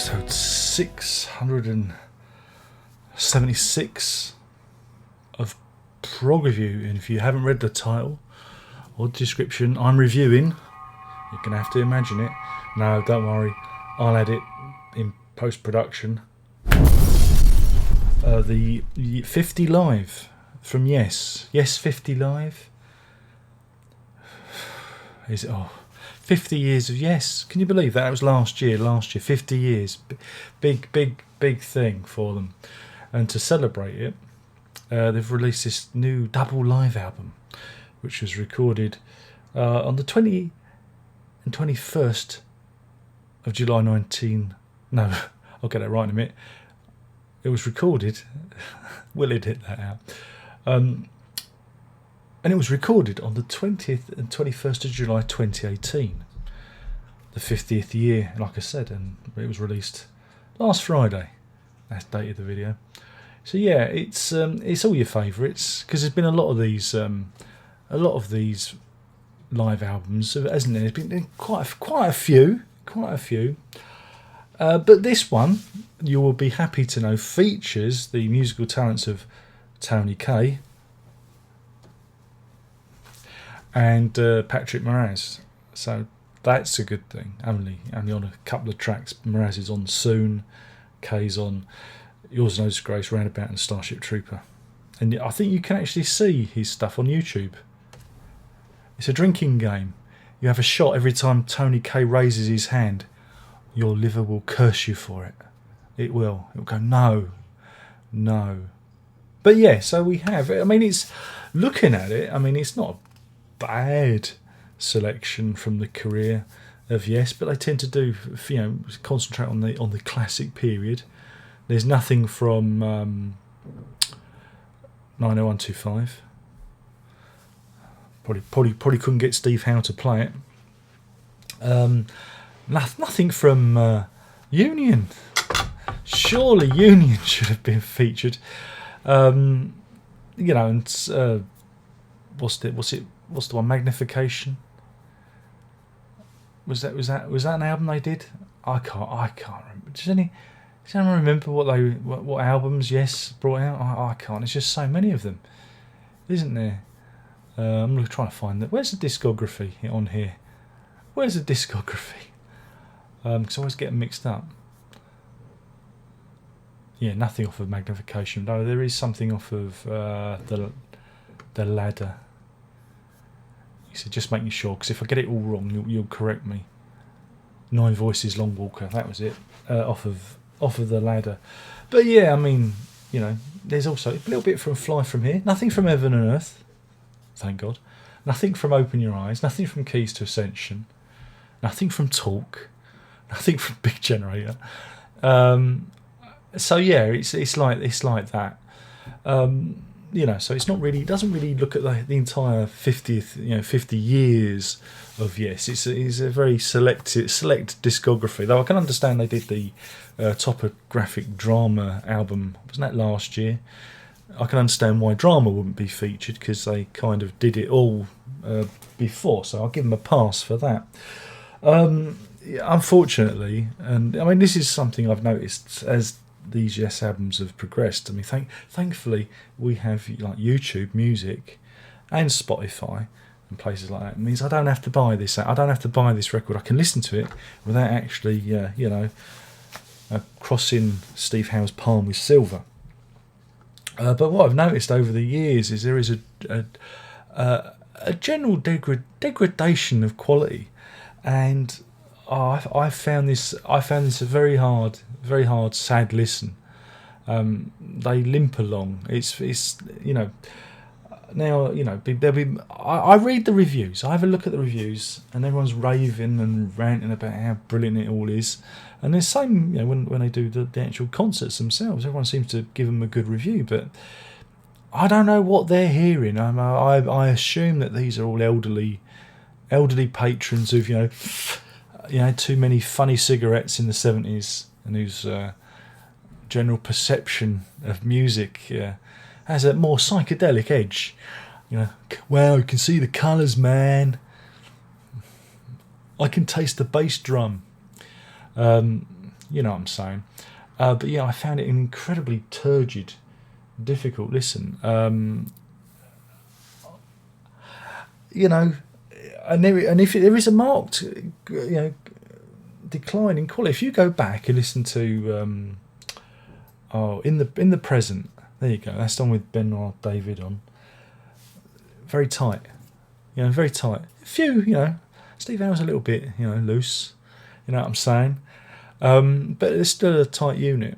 episode 676 of Prog Review, and if you haven't read the title or description, I'm reviewing. You're going to have to imagine it. No, don't worry, I'll add it in post-production. The 50 Live from Yes 50 Live. Is it? 50 years of Yes. Can you believe that? It was last year, 50 years. Big thing for them. And to celebrate it, they've released this new double live album, which was recorded on the 20th and 21st of July 19... No, I'll get that right in a minute. It was recorded. We'll edit that out. And it was recorded on the 20th and 21st of July 2018, the 50th year, like I said, and it was released last Friday. That's the date of the video. So yeah, it's all your favourites, because there's been a lot of these live albums, hasn't there? There's been quite a few. But this one, you will be happy to know, features the musical talents of Tony Kaye and Patrick Moraz, so that's a good thing. Only on a couple of tracks. Moraz is on Soon, Kaye's on Yours No Disgrace, Roundabout and Starship Trooper, and I think you can actually see his stuff on YouTube. It's a drinking game. You have a shot every time Tony Kaye raises his hand. Your liver will curse you for it. It will. It will go no. But yeah, so we have. I mean, it's looking at it. I mean, it's not bad selection from the career of Yes, but they tend to do, concentrate on the classic period. There's nothing from 90125. Probably couldn't get Steve Howe to play it. Nothing from Union. Surely Union should have been featured. And what's the one? Magnification. Was that an album they did? I can't remember. Does anyone remember what albums Yes brought out? I can't. There's just so many of them, isn't there? I'm trying to find that. Where's the discography on here? Where's the discography? Because I always get them mixed up. Yeah, nothing off of Magnification. No, there is something off of the Ladder. He said, just making sure, because if I get it all wrong, you'll correct me. Nine Voices, Long Walker, that was it. Off of the Ladder. But yeah, I mean, there's also a little bit from Fly From Here. Nothing from Heaven and Earth, thank God. Nothing from Open Your Eyes. Nothing from Keys to Ascension. Nothing from Talk. Nothing from Big Generator. So yeah, it's like that. So it's not really. It doesn't really look at the entire 50 years of Yes. It's a very select discography. Though I can understand they did the topographic drama album. Wasn't that last year? I can understand why drama wouldn't be featured, because they kind of did it all before. So I'll give them a pass for that. Unfortunately, and I mean, this is something I've noticed as these Yes albums have progressed. I mean, thankfully we have like YouTube Music and Spotify and places like that. It means I don't have to buy this. I don't have to buy this record. I can listen to it without actually, crossing Steve Howe's palm with silver. But what I've noticed over the years is there is a general degradation of quality, and I found this a very hard, sad listen. They limp along. I read the reviews. I have a look at the reviews, and everyone's raving and ranting about how brilliant it all is. And the same, when they do the actual concerts themselves, everyone seems to give them a good review. But I don't know what they're hearing. I assume that these are all elderly patrons who've too many funny cigarettes in the 70s, and whose general perception of music has a more psychedelic edge. Wow, you can see the colours, man. I can taste the bass drum. You know what I'm saying. But yeah, I found it an incredibly turgid, difficult listen. You know, and if there is a marked, decline in quality. If you go back and listen to, in the present, there you go. That's the one with Benoit David on. Very tight, very tight. A few, Steve Howe's a little bit, loose. You know what I'm saying? But it's still a tight unit.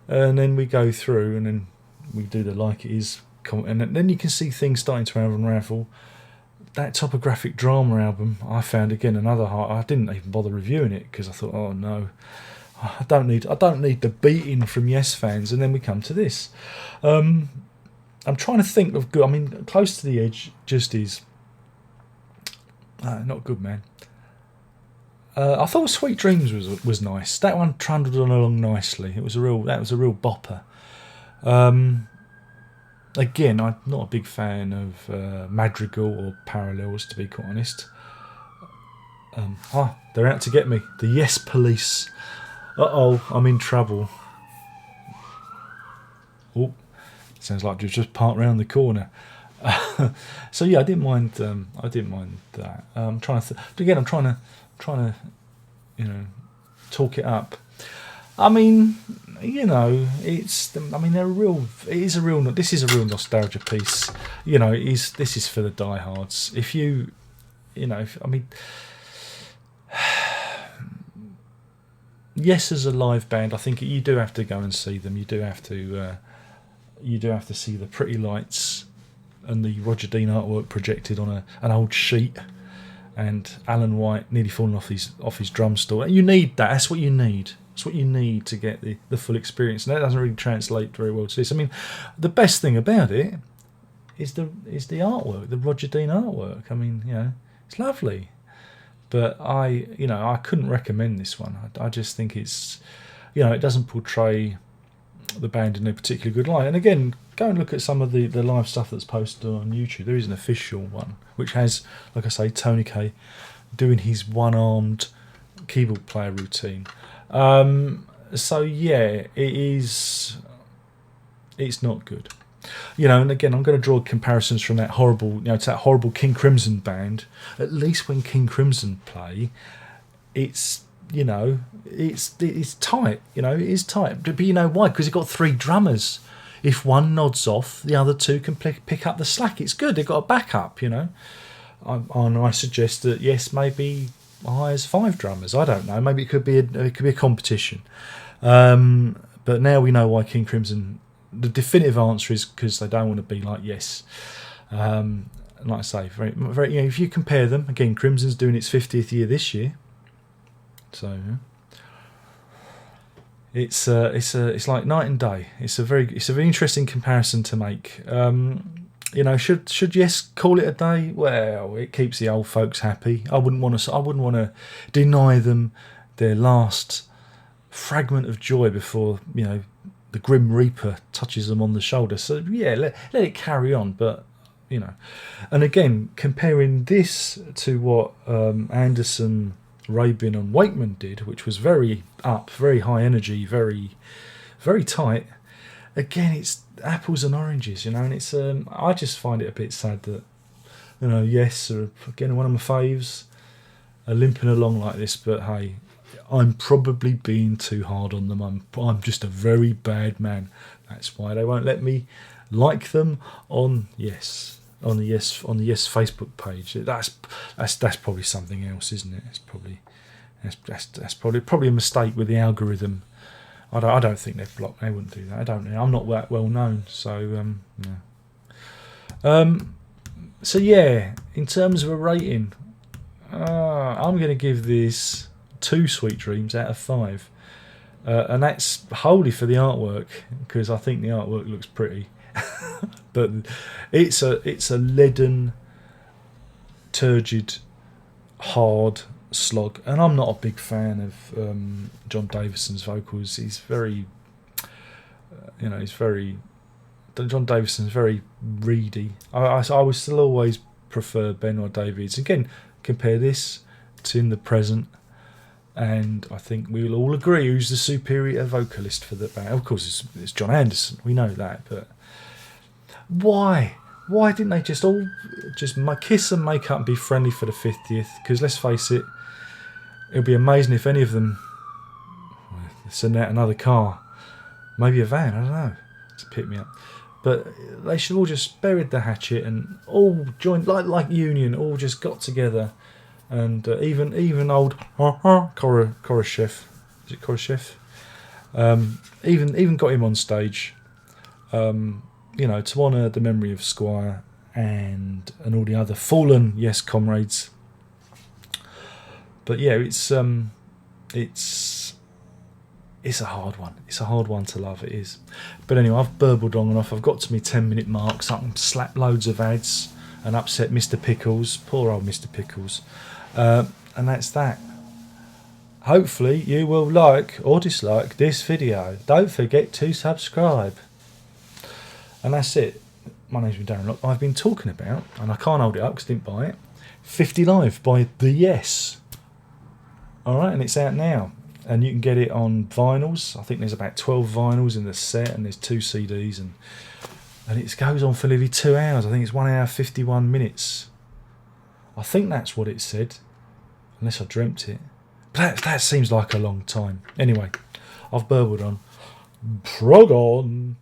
And then we go through, and then we do the like it is, and then you can see things starting to unravel. That Topographic Drama album, I found again another heart. I didn't even bother reviewing it because I thought, oh no, I don't need the beating from Yes fans. And then we come to this. I'm trying to think of good. I mean, Close to the Edge just is not good, man. I thought Sweet Dreams was nice. That one trundled on along nicely. That was a real bopper. Again, I'm not a big fan of Madrigal or Parallels, to be quite honest. They're out to get me. The Yes Police. I'm in trouble. Oh, sounds like you've just parked round the corner. So yeah, I didn't mind that. I'm trying to talk it up. I mean, this is a real nostalgia piece. This is for the diehards. If you, Yes, as a live band, I think you do have to go and see them. You do have to see the pretty lights and the Roger Dean artwork projected on an old sheet, and Alan White nearly falling off his drum stool. You need that. That's what you need. It's what you need to get the full experience, and that doesn't really translate very well to this. I mean, the best thing about it is the artwork, the Roger Dean artwork. I mean, it's lovely, but I couldn't recommend this one. I just think it's, it doesn't portray the band in a particularly good light. And again, go and look at some of the live stuff that's posted on YouTube. There is an official one which has, like I say, Tony Kaye doing his one-armed keyboard player routine. So yeah, it's not good. And again, I'm going to draw comparisons from that horrible, to that horrible King Crimson band. At least when King Crimson play, it's tight. It is tight. But you know why? Because you've got 3 drummers. If one nods off, the other 2 can pick up the slack. It's good. They've got a backup. I suggest that yes, maybe hires 5 drummers. I don't know. Maybe it could be a competition. But now we know why King Crimson. The definitive answer is because they don't want to be like Yes. Like I say, very, very. If you compare them again, Crimson's doing its 50th year this year. So it's like night and day. It's a very interesting comparison to make. Should Yes call it a day? Well, it keeps the old folks happy. I wouldn't want to deny them their last fragment of joy before the Grim Reaper touches them on the shoulder. So yeah, let it carry on. But and again, comparing this to what Anderson, Rabin and Wakeman did, which was very high energy, very, very tight. Again, it's apples and oranges, and it's I just find it a bit sad that Yes are again one of my faves are limping along like this. But hey, I'm probably being too hard on them. I'm just a very bad man. That's why they won't let me like them on the Yes Facebook page. That's probably something else, isn't it? It's probably that's probably a mistake with the algorithm. I don't think they've blocked. They wouldn't do that. I don't know. I'm not that well known, so no. So yeah, in terms of a rating, I'm going to give this 2 Sweet Dreams out of 5, and that's wholly for the artwork, because I think the artwork looks pretty. But it's a leaden, turgid, hard slog, and I'm not a big fan of John Davison's vocals. He's very, John Davison's very reedy. I would still always prefer Benoit David's. Again, compare this to In the Present. and I think we'll all agree who's the superior vocalist for the band. Of course, it's John Anderson. We know that, but why? Why didn't they just all just kiss and make up and be friendly for the 50th? Because let's face it, it'll be amazing if any of them send out another car, maybe a van. I don't know, to pick me up. But they should all just buried the hatchet and all joined like Union, all just got together, and even old Khrushchev, is it Khrushchev? Even got him on stage, to honour the memory of Squire and all the other fallen comrades. But yeah, it's a hard one. It's a hard one to love. It is. But anyway, I've burbled long enough. I've got to my 10-minute mark. So I can slap loads of ads and upset Mr. Pickles. Poor old Mr. Pickles. And that's that. Hopefully you will like or dislike this video. Don't forget to subscribe. And that's it. My name's been Darren Lock. I've been talking about, and I can't hold it up because I didn't buy it, 50 Live by The Yes. Alright, and it's out now. And you can get it on vinyls. I think there's about 12 vinyls in the set, and there's 2 CDs, and it goes on for nearly 2 hours. I think it's 1 hour 51 minutes. I think that's what it said, unless I dreamt it. But that seems like a long time. Anyway, I've burbled on. Prog on.